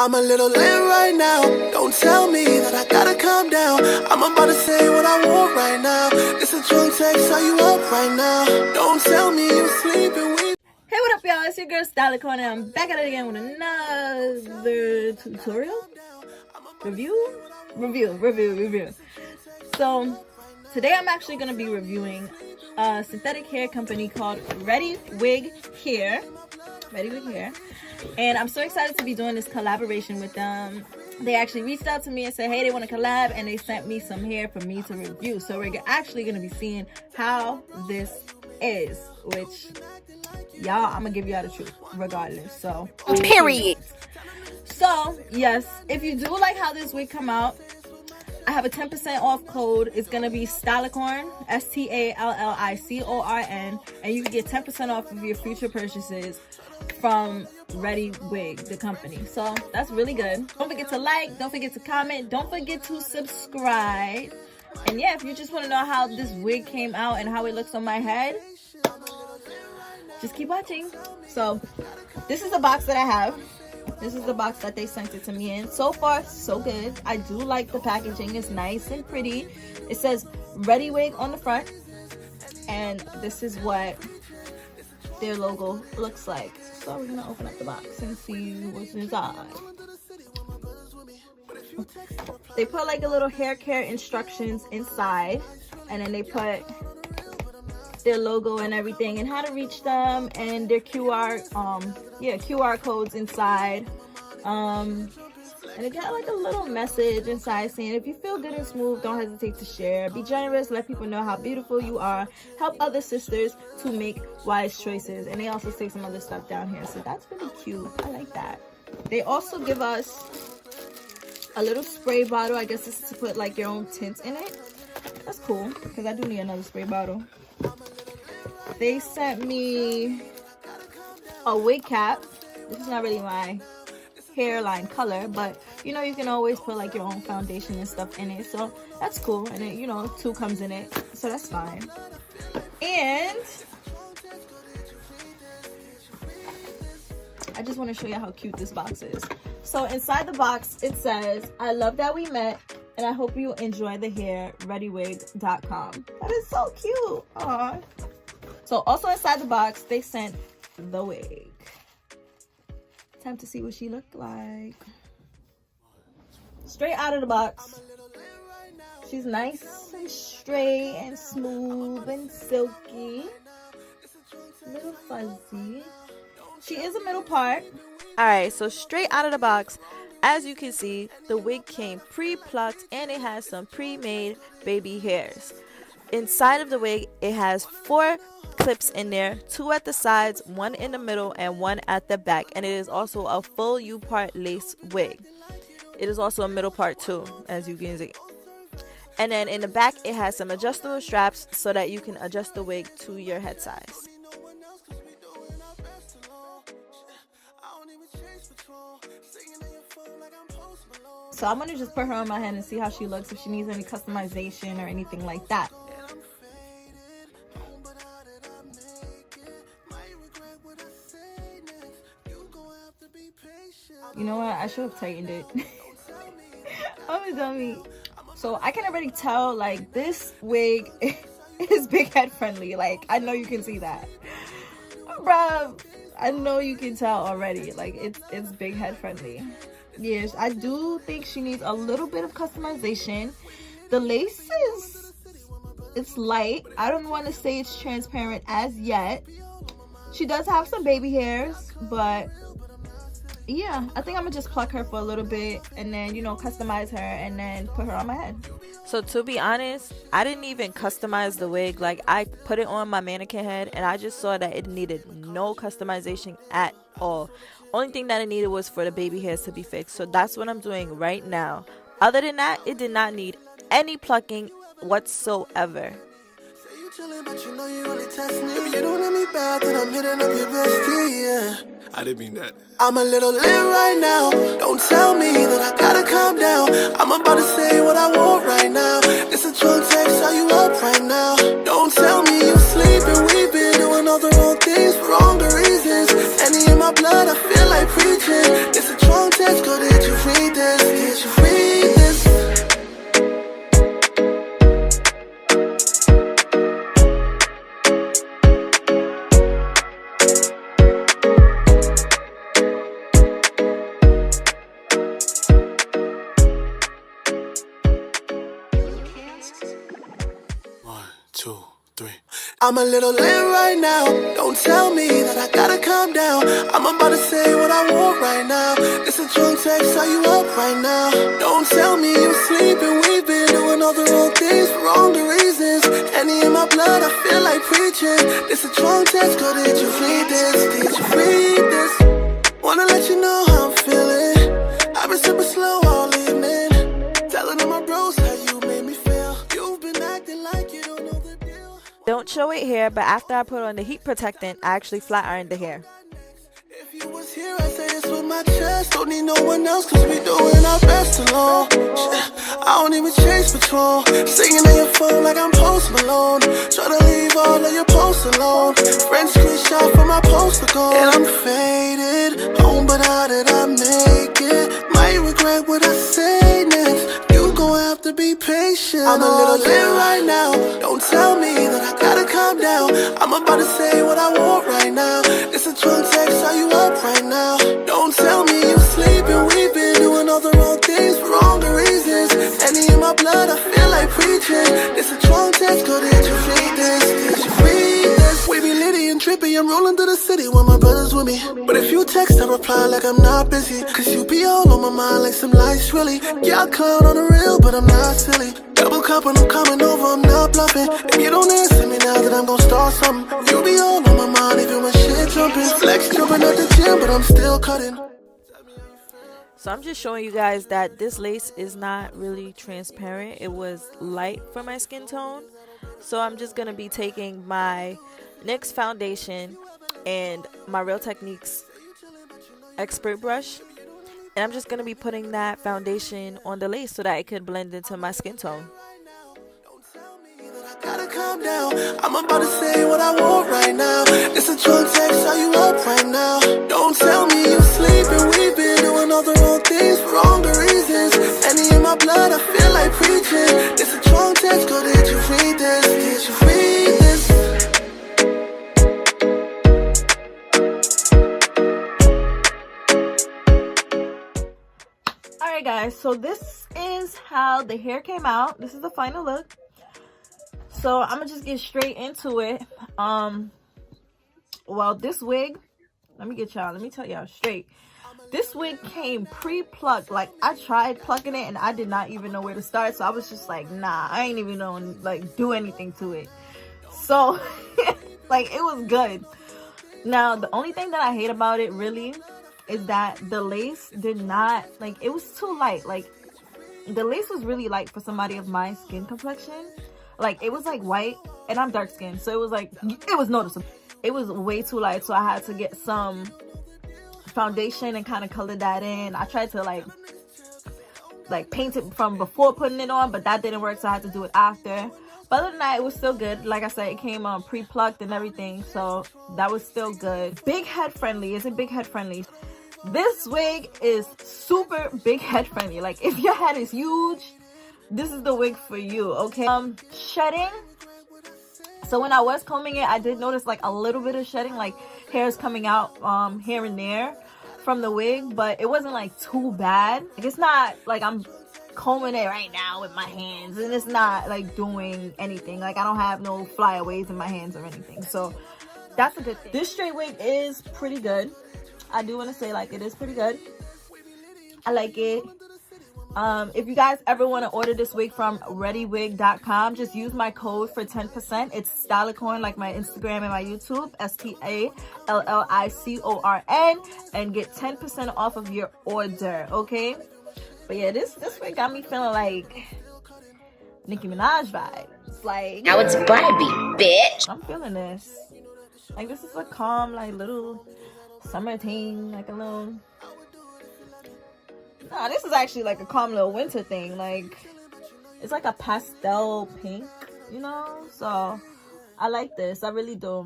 I'm a little lit right now. Don't tell me that I gotta calm down. I'm about to say what I want right now. It's a drunk text, are you up right now? Don't tell me you sleeping with. Hey, what up, y'all? It's your girl Stallicorn, and I'm back at it again with another tutorial? Review. So, today I'm actually going to be reviewing a synthetic hair company called ReadyWig Hair. And I'm so excited to be doing this collaboration with them. They actually reached out to me and said, hey, they want to collab, and they sent me some hair for me to review. So we're actually going to be seeing how this is, which, y'all, I'm going to give y'all the truth regardless. So, period. So, yes, if you do like how this wig come out, I have a 10% off code. It's going to be Stallicorn, STALLICORN, and you can get 10% off of your future purchases from ReadyWig, the company. So that's really good. Don't forget to like, don't forget to comment, don't forget to subscribe. And yeah, if you just want to know how this wig came out and how it looks on my head, just keep watching. So this is the box that I have. This is the box that they sent it to me in. So far, so good. I do like the packaging. It's nice and pretty. It says ReadyWig on the front, and this is what their logo looks like. So we're gonna open up the box and see what's inside. They put like a little hair care instructions inside, and then they put their logo and everything and how to reach them, and their QR codes inside. And it got like a little message inside saying, if you feel good and smooth, don't hesitate to share. Be generous, let people know how beautiful you are. Help other sisters to make wise choices. And they also say some other stuff down here. So that's really cute. I like that. They also give us a little spray bottle. I guess this is to put like your own tint in it. That's cool, because I do need another spray bottle. They sent me a wig cap. This is not really my hairline color, but you know, you can always put like your own foundation and stuff in it, so that's cool. And it, you know, 2 comes in it, so that's fine. And I just want to show you how cute this box is. So inside the box it says, I love that we met, and I hope you enjoy the hair. ReadyWig.com. That is so cute. Aww. So also inside the box they sent the wig. Time to see what she looked like. Straight out of the box. She's nice and straight and smooth and silky. A little fuzzy. She is a middle part. Alright, so straight out of the box, as you can see, the wig came pre-plucked and it has some pre-made baby hairs. Inside of the wig, it has 4 clips in there, 2 at the sides, 1 in the middle, and 1 at the back. And it is also a full U-part lace wig. It is also a middle part too, as you can see. And then in the back, it has some adjustable straps so that you can adjust the wig to your head size. So I'm gonna just put her on my head and see how she looks, if she needs any customization or anything like that. You know what? I should have tightened it. I'm a dummy. So I can already tell, like, this wig is big head friendly. Like, I know you can see that. Bruh, I know you can tell already. Like, it's big head friendly. Yes, I do think she needs a little bit of customization. The lace it's light. I don't want to say it's transparent as yet. She does have some baby hairs, but yeah, I think I'm gonna just pluck her for a little bit and then, you know, customize her and then put her on my head. So to be honest, I didn't even customize the wig. Like, I put it on my mannequin head and I just saw that it needed no customization at all. Only thing that it needed was for the baby hairs to be fixed. So that's what I'm doing right now. Other than that, it did not need any plucking whatsoever. But you know you only test me. If you don't let me back, then I'm hitting up your bestie, yeah. I didn't mean that. I'm a little lit right now. Don't tell me that I gotta calm down. I'm about to say what I want right now. It's a drunk text, are you up right now? Don't tell me you sleeping. We've been doing all the wrong things for wrong reasons. Any in my blood, I feel like preaching. It's a drunk text, go to 2, 3. I'm a little lit right now. Don't tell me that I gotta calm down. I'm about to say what I want right now. It's a drunk text, are you up right now? Don't tell me you sleeping. We've been doing all the wrong things for wrong reasons. Any in my blood, I feel like preaching. It's a drunk text, girl, did you read this? Did you read this? Wanna let you know how I'm feeling. I've been super slow all evening. Telling all my bros how you made me feel. You've been acting like you don't know the deal. Don't show it here, but after I put on the heat protectant, I actually flat ironed the hair. If you was here, I'd say this with my chest. Don't need no one else, cause we doing our best alone. I don't even chase patrol. Singing on your phone like I'm Post Malone. Try to leave all of your posts alone. Friends screenshot from my post ago. And I'm faded, home, but how did I make it? Might regret what I say next. You gon' have to be patient. I'm a little lit right now. Don't tell me that I gotta calm down. I'm about to say what I want right now. It's a drunk text, are you up right now? Don't tell me you sleeping. We've been doing all the wrong things for wrong reasons. Any in my blood, I feel like preaching. It's a drunk text, girl, did you read this? Did you read this? We be litty and trippy. I'm rolling through the city with my brothers with me. But if you text, I reply like I'm not busy. Cause you be all on my mind like some lights really. Yeah, I clown on the real, but I'm not silly. Double cup and I'm coming over, I'm not bluffing. If you don't answer me now, then I'm gon' start something. You be all on my mind even when shit jumping. Flex jumping at the gym, but I'm still cutting. So I'm just showing you guys that this lace is not really transparent. It was light for my skin tone. So I'm just going to be taking my NYX foundation and my Real Techniques expert brush. And I'm just going to be putting that foundation on the lace so that it could blend into my skin tone. Gotta calm down. I'm about to say what I want right now. It's a drunk text, are you up right now? Don't tell me you sleeping. We've been doing all the wrong things for wrong reasons. Any in my blood, I feel like preaching. It's a drunk text, girl, did you read this? Did you read this? Alright guys, so this is how the hair came out. This is the final look. So I'm gonna just get straight into it. Well, this wig, let me tell y'all straight. This wig came pre-plucked. Like, I tried plucking it and I did not even know where to start. So I was just like, nah, I ain't even know like do anything to it. So like, it was good. Now the only thing that I hate about it really is that the lace did not, like, it was too light. Like, the lace was really light for somebody of my skin complexion. Like, it was like white and I'm dark skinned, so it was like, it was noticeable. It was way too light, so I had to get some foundation and kind of color that in. I tried to like paint it from before putting it on, but that didn't work, so I had to do it after. But other than that, it was still good. Like I said, it came pre-plucked and everything, so that was still good. Big head friendly. Is it big head friendly? This wig is super big head friendly. Like, if your head is huge, this is the wig for you, okay? Shedding. So when I was combing it, I did notice like a little bit of shedding, like hairs coming out here and there from the wig, but it wasn't like too bad. Like, it's not like I'm combing it right now with my hands and it's not like doing anything. Like, I don't have no flyaways in my hands or anything, so that's a good thing. This straight wig is pretty good. I do want to say, like, it is pretty good. I like it. If you guys ever want to order this wig from ReadyWig.com, just use my code for 10%. It's Stallicorn, like my Instagram and my YouTube, STALLICORN, and get 10% off of your order, okay? But yeah, this wig got me feeling like Nicki Minaj vibes. Like, now it's Barbie, bitch. I'm feeling this. Like, this is a calm, like, little summer thing, like a little... Nah, this is actually like a calm little winter thing. Like, it's like a pastel pink, you know? So, I like this. I really do.